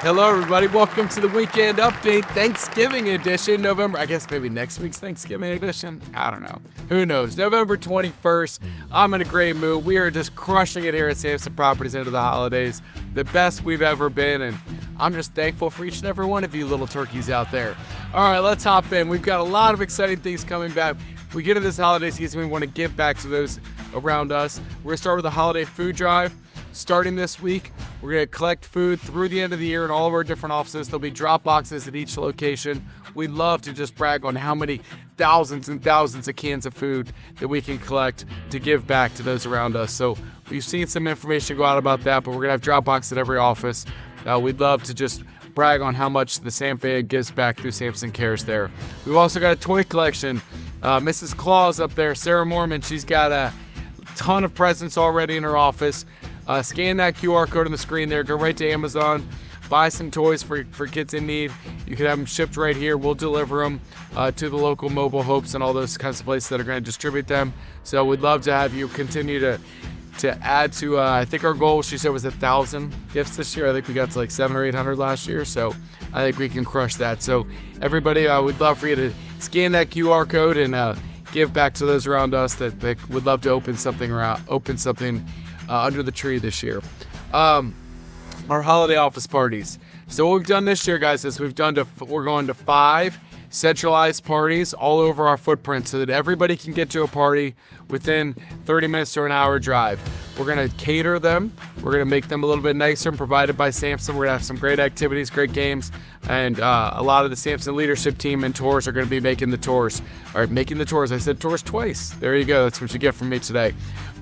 Hello, everybody. Welcome to the Weekend Update Thanksgiving edition. November, I guess maybe next week's Thanksgiving edition. I don't know. Who knows? November 21st. I'm in a great mood. We are just crushing it here at Samson Properties into the holidays. The best we've ever been, and I'm just thankful for each and every one of you little turkeys out there. All right, let's hop in. We've got a lot of exciting things coming back. We get into this holiday season, we want to give back to those around us. We're going to start with a holiday food drive. Starting this week, we're going to collect food through the end of the year in all of our different offices. There'll be drop boxes at each location. We'd love to just brag on how many thousands and thousands of cans of food that we can collect to give back to those around us. So we've seen some information go out about that, but we're going to have drop boxes at every office. We'd love to just brag on how much the Sam family gives back through Samson Cares there. We've also got a toy collection. Mrs. Claus up there, Sarah Mormon, she's got a ton of presents already in her office. Scan that QR code on the screen there. Go right to Amazon. Buy some toys for kids in need. You can have them shipped right here. We'll deliver them to the local mobile hopes and all those kinds of places that are going to distribute them. So we'd love to have you continue to add to, I think our goal, she said, was 1,000 gifts this year. I think we got to like 700 or 800 last year. So I think we can crush that. So everybody, we'd love for you to scan that QR code and give back to those around us that would love to open something under the tree this year. Our holiday office parties. So what we've done this year, guys, is we're going to 5 centralized parties all over our footprint so that everybody can get to a party within 30 minutes to an hour drive. We're going to cater them. We're going to make them a little bit nicer and provided by Samson. We're going to have some great activities, great games, and a lot of the Samson leadership team and tours are going to be making the tours. I said tours twice. There you go. That's what you get from me today.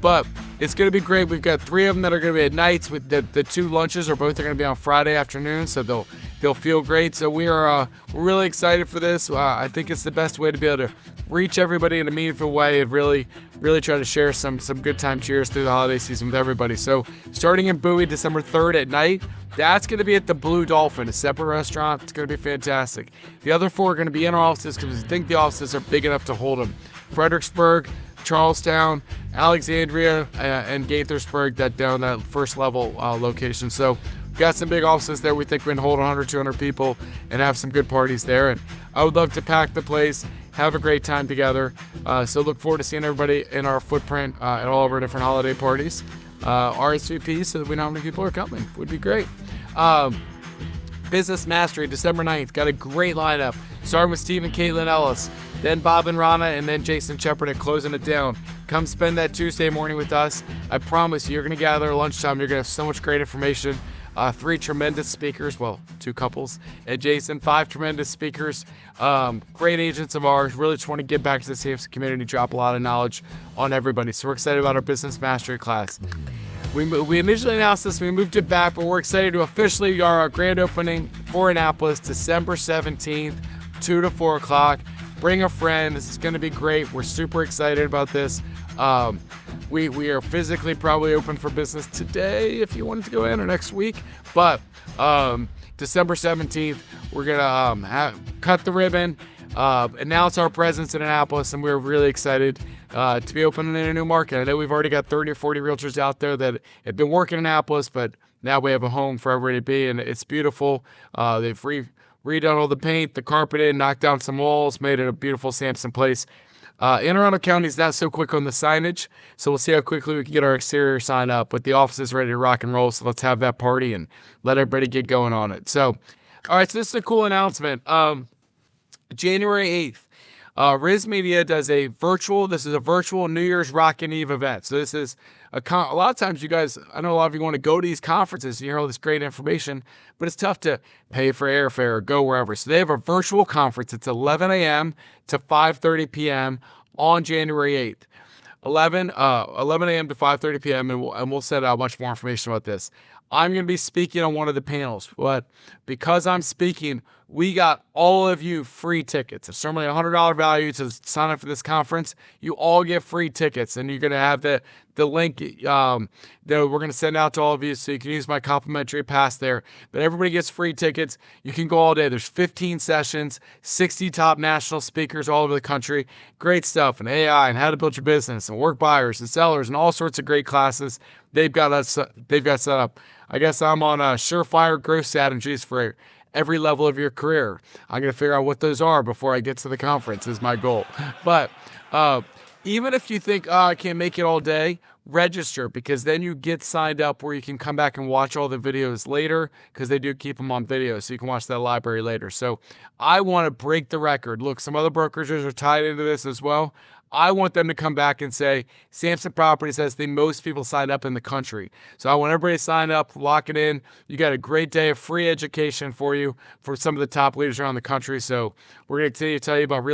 But it's going to be great. We've got 3 of them that are going to be at nights. With the 2 lunches are going to be on Friday afternoon, so they'll feel great. So we're really excited for this. I think it's the best way to be able to reach everybody in a meaningful way and really try to share some good time cheers through the holiday season with everybody. So starting in Bowie, December 3rd at night, that's going to be at the Blue Dolphin, a separate restaurant. It's going to be fantastic. The other 4 are going to be in our offices because we think the offices are big enough to hold them. Fredericksburg, Charlestown, Alexandria, and Gaithersburg, that first level location. So we've got some big offices there. We think we can hold 100, 200 people and have some good parties there. And I would love to pack the place, have a great time together. So look forward to seeing everybody in our footprint at all of our different holiday parties. RSVP so that we know how many people are coming. Would be great. Business Mastery, December 9th. Got a great lineup. Starting with Steve and Caitlin Ellis, then Bob and Ronna, and then Jason Shepard closing it down. Come spend that Tuesday morning with us. I promise you're going to gather at lunchtime. You're going to have so much great information. 3 tremendous speakers, 2 couples, and Jason, 5 tremendous speakers, great agents of ours, really just want to give back to the Samson community, drop a lot of knowledge on everybody. So we're excited about our Business Mastery class. We initially announced this, we moved it back, but we're excited to officially our grand opening for Annapolis, December 17th, 2 to 4 o'clock. Bring a friend. This is going to be great. We're super excited about this. We are physically probably open for business today if you wanted to go in, or next week. But December 17th, we're going to cut the ribbon, announce our presence in Annapolis, and we're really excited to be opening in a new market. I know we've already got 30 or 40 realtors out there that have been working in Annapolis, but now we have a home for everybody to be, and it's beautiful. They've redone all the paint, the carpeted, knocked down some walls, made it a beautiful Samson place. Anne Arundel County is not so quick on the signage, so we'll see how quickly we can get our exterior sign up. But the office is ready to rock and roll, so let's have that party and let everybody get going on it. So, all right, so this is a cool announcement. January 8th, Riz Media does a virtual New Year's Rockin' Eve event. So this is a lot of times you guys, I know a lot of you want to go to these conferences and hear all this great information, but it's tough to pay for airfare or go wherever. So they have a virtual conference. It's 11 a.m. to 5:30 p.m. on January 8th. 11 a.m. to 5:30 p.m. and we'll send out much more information about this. I'm going to be speaking on one of the panels, but because I'm speaking, we got all of you free tickets. It's normally a $100 value to sign up for this conference. You all get free tickets, and you're going to have the link that we're going to send out to all of you, so you can use my complimentary pass there. But everybody gets free tickets. You can go all day. There's 15 sessions, 60 top national speakers all over the country. Great stuff, and AI, and how to build your business, and work buyers and sellers, and all sorts of great classes. they've got us. They've got set up. I guess I'm on surefire growth strategies for every level of your career. I'm gonna figure out what those are before I get to the conference. Is my goal. But even if you think, oh, I can't make it all day, register, because then you get signed up where you can come back and watch all the videos later, because they do keep them on video, so you can watch that library later. So I want to break the record. Look, some other brokerages are tied into this as well. I want them to come back and say, Samson Properties has the most people signed up in the country. So I want everybody to sign up, lock it in. You got a great day of free education for you for some of the top leaders around the country. So we're going to continue to tell you about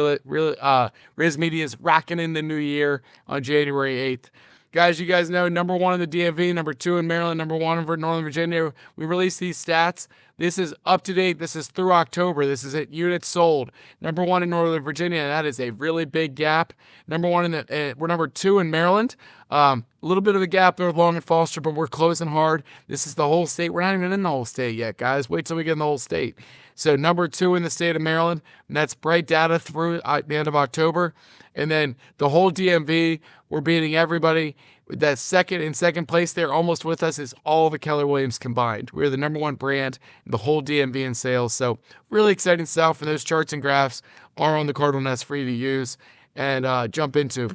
Riz Media's rocking in the new year on January 8th. Guys, you guys know, number 1 in the DMV, number 2 in Maryland, number 1 in Northern Virginia. We released these stats. This is up to date. This is through October. This is at units sold. Number 1 in Northern Virginia. That is a really big gap. Number 1 we're number 2 in Maryland. A little bit of a gap there with Long and Foster, but we're closing hard. This is the whole state. We're not even in the whole state yet, guys. Wait till we get in the whole state. So number 2 in the state of Maryland, and that's bright data through the end of October. And then the whole DMV, we're beating everybody. That second place there, almost with us, is all the Keller Williams combined. We're the number 1 brand in the whole DMV in sales. So really exciting stuff. And those charts and graphs are on the Cardinal Nest free to use and jump into.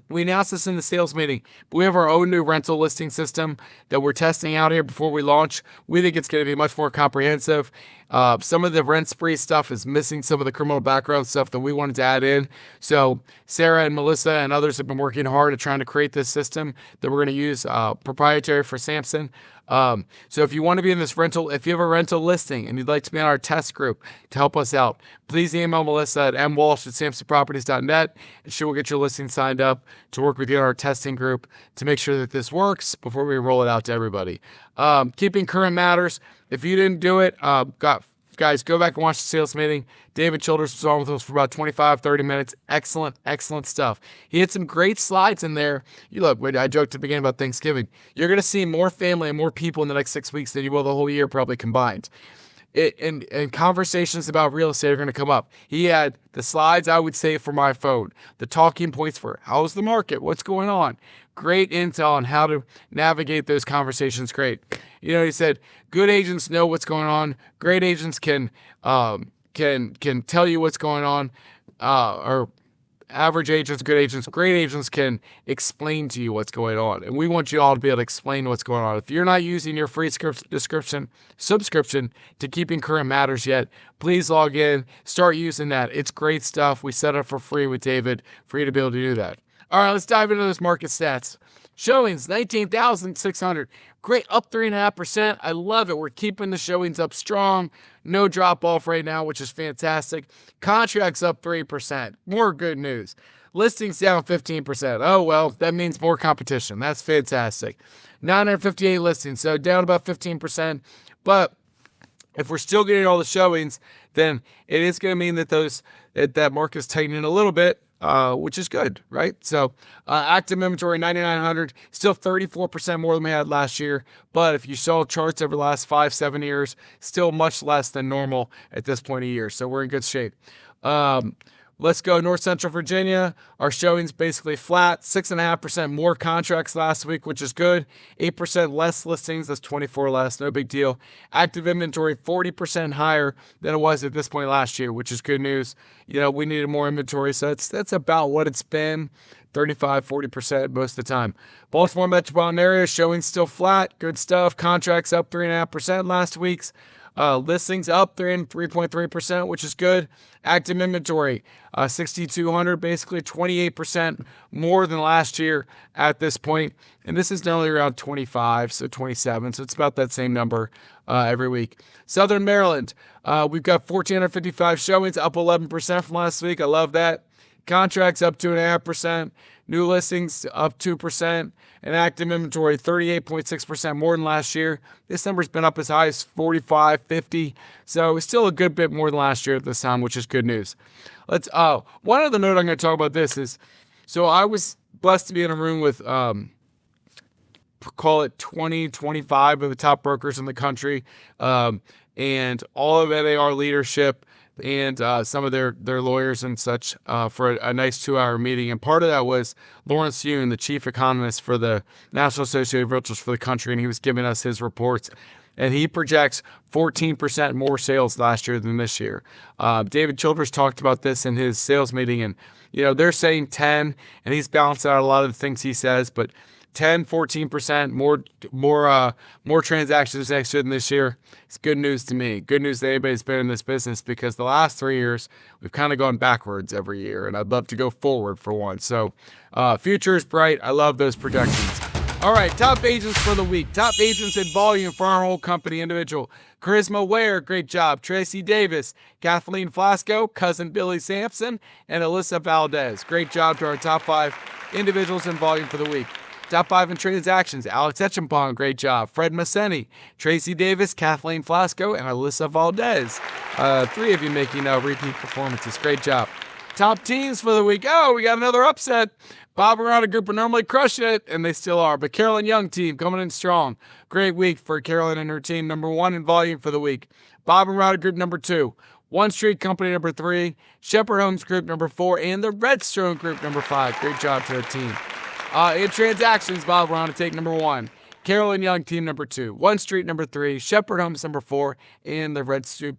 We announced this in the sales meeting, but we have our own new rental listing system that we're testing out here before we launch. We think it's going to be much more comprehensive. Some of the rent spree stuff is missing some of the criminal background stuff that we wanted to add in. So Sarah and Melissa and others have been working hard at trying to create this system that we're going to use proprietary for Samson. So if you want to be in this rental, if you have a rental listing and you'd like to be on our test group to help us out, please email Melissa at mwalsh@samsonproperties.net and she will get your listing signed up to work with you in our testing group to make sure that this works before we roll it out to everybody. Keeping current matters. If you didn't do it, guys, go back and watch the sales meeting. David Childers was on with us for about 25-30 minutes. Excellent stuff. He had some great slides in there. I joked at the beginning about Thanksgiving. You're going to see more family and more people in the next 6 weeks than you will the whole year probably combined. And conversations about real estate are going to come up. He had the slides, I would say, for my phone. The talking points for how's the market? What's going on? Great intel on how to navigate those conversations. Great. He said, good agents know what's going on. Great agents can tell you what's going on. Or average agents, good agents, great agents can explain to you what's going on. And we want you all to be able to explain what's going on. If you're not using your free subscription to Keeping Current Matters yet, please log in, start using that. It's great stuff. We set up for free with David for you to be able to do that. All right, let's dive into those market stats. Showings, 19,600. Great, up 3.5%. I love it. We're keeping the showings up strong. No drop off right now, which is fantastic. Contracts up 3%. More good news. Listings down 15%. Oh, well, that means more competition. That's fantastic. 958 listings, so down about 15%. But if we're still getting all the showings, then it is going to mean that that market's tightening a little bit. Which is good, right? So active inventory, 9,900, still 34% more than we had last year. But if you saw charts over the last 5-7 years, still much less than normal at this point of year. So we're in good shape. Let's go North Central Virginia. Our showings basically flat, 6.5% more contracts last week, which is good. 8% less listings, that's 24 less, no big deal. Active inventory, 40% higher than it was at this point last year, which is good news. We needed more inventory, so that's about what it's been, 35-40% most of the time. Baltimore metropolitan area, showings still flat, good stuff. Contracts up 3.5% last week's. Listings up 3.3%, which is good. Active inventory, 6,200, basically 28% more than last year at this point. And this is normally around 25, so 27. So it's about that same number every week. Southern Maryland, we've got 1,455 showings, up 11% from last week. I love that. Contracts up 2.5%. New listings up 2%. And active inventory 38.6% more than last year. This number's been up as high as 45, 50. So it's still a good bit more than last year at this time, which is good news. One other note I'm going to talk about this is, so I was blessed to be in a room with, call it 20, 25 of the top brokers in the country, and all of NAR leadership. and some of their lawyers and such for a nice 2-hour meeting. And part of that was Lawrence Yun, the chief economist for the National Association of Realtors for the country, and he was giving us his reports. And he projects 14% more sales last year than this year. David Childers talked about this in his sales meeting, and they're saying 10, and he's balanced out a lot of the things he says, but 10, 14% more transactions next year than this year. It's good news to me. Good news to anybody who's been in this business, because the last 3 years we've kind of gone backwards every year, and I'd love to go forward for one. So future is bright. I love those projections. All right, top agents for the week. Top agents in volume for our whole company individual. Charisma Ware, great job. Tracy Davis, Kathleen Flasco, cousin Billy Samson, and Alisa Valdes. Great job to our top 5 individuals in volume for the week. Top 5 in transactions. Adomako-Acheampong, great job. Fred Mohseni, Tracy Davis, Kathleen Flasco, and Alisa Valdes. 3 of you making repeat performances. Great job. Top teams for the week. Oh, we got another upset. Bob Ronna Group are normally crushing it, and they still are. But Carolyn Young team coming in strong. Great week for Carolyn and her team. Number 1 in volume for the week. Bob and Ronna Group number 2. One Street Company number 3. Shepherd Homes Group number 4. And the Redstone Group number 5. Great job to their team. In transactions, Bob Ronna take number 1. Carolyn Young team number 2. One Street number 3. Shepherd Homes number 4. And the Redstone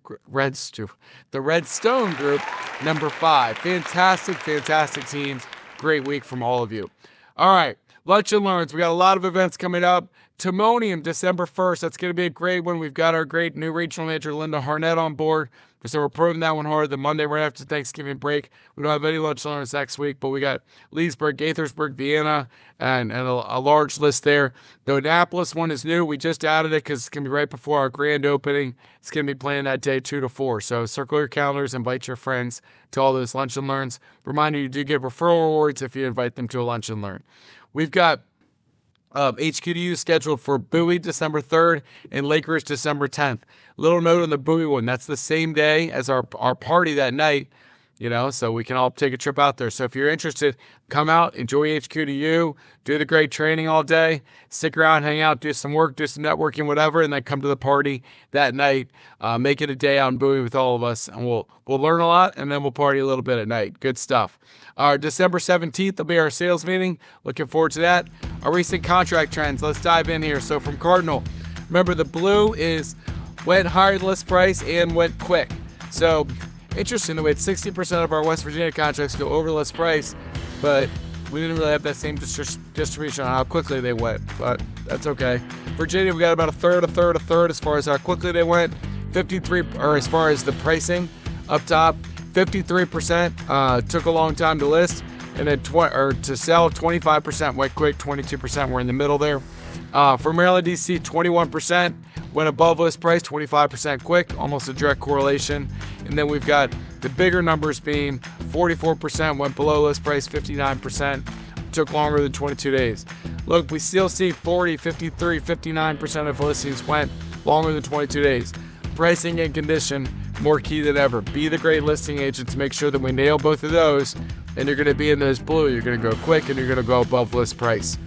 Group number 5. Fantastic teams. Great week from all of you. All right, Lunch and Learns. We got a lot of events coming up. Timonium, December 1st. That's going to be a great one. We've got our great new regional manager, Linda Harnett, on board. So we're proving that one hard. The Monday right after Thanksgiving break. We don't have any Lunch and Learns next week, but we got Leesburg, Gaithersburg, Vienna, and a large list there. The Annapolis one is new. We just added it because it's going to be right before our grand opening. It's going to be planned that day 2 to 4. So circle your calendars, invite your friends to all those Lunch and Learns. Reminder, you do get referral rewards if you invite them to a Lunch and Learn. We've got HQDU scheduled for Bowie December 3rd and Lake Ridge December 10th. Little note on the Bowie one, that's the same day as our party that night, so we can all take a trip out there. So if you're interested, come out, enjoy HQDU, do the great training all day, stick around, hang out, do some work, do some networking, whatever, and then come to the party that night. Make it a day out in Bowie with all of us, and we'll learn a lot, and then we'll party a little bit at night. Good stuff. December 17th will be our sales meeting. Looking forward to that. Our recent contract trends. Let's dive in here. So from Cardinal, remember the blue is went higher than list price and went quick. So interesting that we had 60% of our West Virginia contracts go over list price, but we didn't really have that same distribution on how quickly they went, but that's okay. Virginia, we got about a third as far as how quickly they went. 53, or as far as the pricing up top, 53% took a long time to list, and then to sell, 25% went quick, 22% were in the middle there. For Maryland, D.C., 21% went above list price, 25% quick, almost a direct correlation. And then we've got the bigger numbers being 44% went below list price, 59% took longer than 22 days. Look, we still see 40, 53, 59% of listings went longer than 22 days. Pricing and condition, more key than ever. Be the great listing agent to make sure that we nail both of those, and you're going to be in those blue. You're going to go quick, and you're going to go above list price.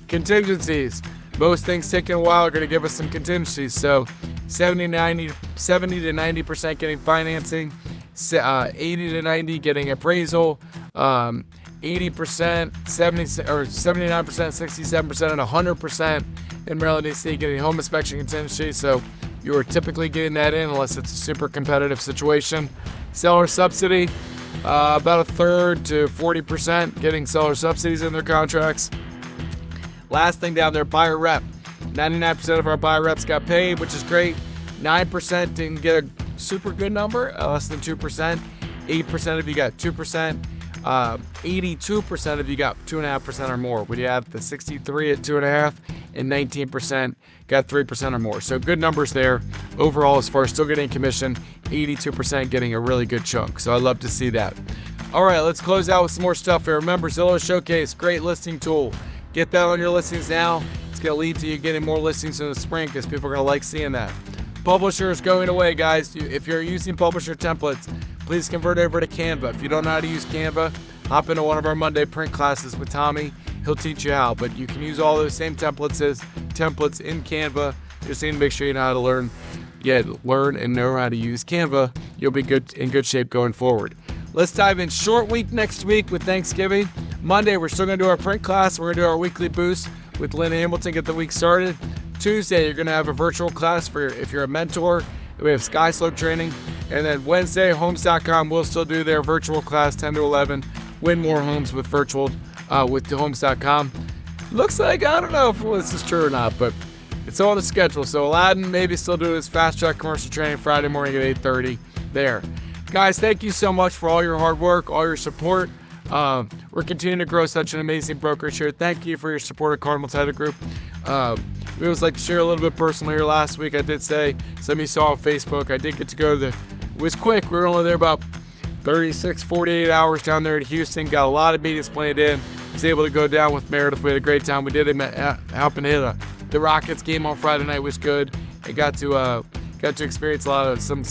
Contingencies. Most things taking a while are going to give us some contingencies. So 70 to 90% getting financing, 80 to 90 getting appraisal, 80%, 70 or 79%, 67%, and 100% in Maryland, D.C. getting home inspection contingency. So you are typically getting that in unless it's a super competitive situation. Seller subsidy, about a third to 40% getting seller subsidies in their contracts. Last thing down there, buyer rep. 99% of our buyer reps got paid, which is great. 9% didn't get a super good number, less than 2%. 8% of you got 2%. 82% of you got 2.5% or more. When you have the 63 at 2.5 and 19% got 3% or more. So good numbers there. Overall, as far as still getting commission, 82% getting a really good chunk. So I love to see that. All right, let's close out with some more stuff here. Remember, Zillow Showcase, great listing tool. Get that on your listings now. It's going to lead to you getting more listings in the spring because people are going to like seeing that. Publisher is going away, guys. If you're using Publisher templates, please convert over to Canva. If you don't know how to use Canva, hop into one of our Monday print classes with Tommy. He'll teach you how. But you can use all those same templates in Canva. You just need to make sure you know how to learn and know how to use Canva you'll be in good shape going forward. Let's dive in. Short week next week with Thanksgiving. Monday, we're still going to do our print class. We're going to do our weekly boost with Lynn Hamilton, get the week started. Tuesday, you're going to have a virtual class for if you're a mentor. We have Sky Slope training. And then Wednesday, Homes.com will still do their virtual class 10 to 11. Win more homes with virtual with the Homes.com. Looks like, I don't know if this is true or not, but it's on the schedule. So Aladdin maybe still do his fast track commercial training Friday morning at 8:30 there. Guys, thank you so much for all your hard work, all your support. We're continuing to grow such an amazing brokerage here. Thank you for your support of Cardinal Title Group. We always like to share a little bit personal here. Last week, I did say, some of you saw on Facebook, I did get to go to it was quick. We were only there about 36, 48 hours down there in Houston. Got a lot of meetings planned in. Was able to go down with Meredith. We had a great time. We did helping hit the Rockets game on Friday night was good. I got to experience a lot of some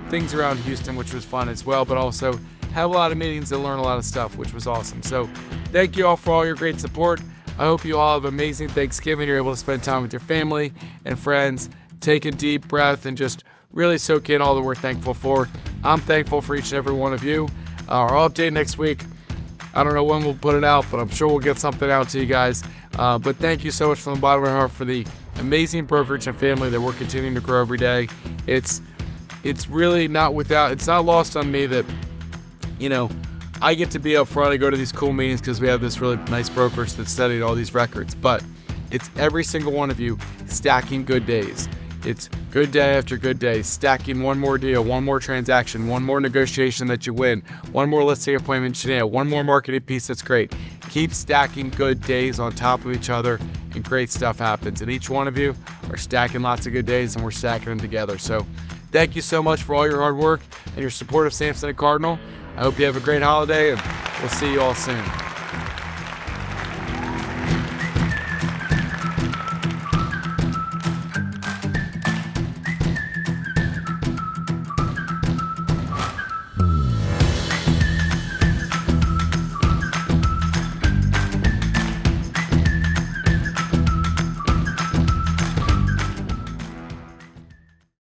things around Houston, which was fun as well, but also have a lot of meetings and learn a lot of stuff, which was awesome. So thank you all for all your great support. I hope you all have an amazing Thanksgiving. You're able to spend time with your family and friends, take a deep breath, and just really soak in all that we're thankful for. I'm thankful for each and every one of you. Our update next week, I don't know when we'll put it out, but I'm sure we'll get something out to you guys. But thank you so much from the bottom of my heart for the amazing brokerage and family that we're continuing to grow every day. It's really it's not lost on me that, I get to be up front. I go to these cool meetings because we have this really nice brokerage that studied all these records. But it's every single one of you stacking good days. It's good day after good day, stacking one more deal, one more transaction, one more negotiation that you win, one more listing appointment you nail, one more marketing piece that's great. Keep stacking good days on top of each other, and great stuff happens. And each one of you are stacking lots of good days, and we're stacking them together. So thank you so much for all your hard work and your support of Samson and Cardinal. I hope you have a great holiday, and we'll see you all soon.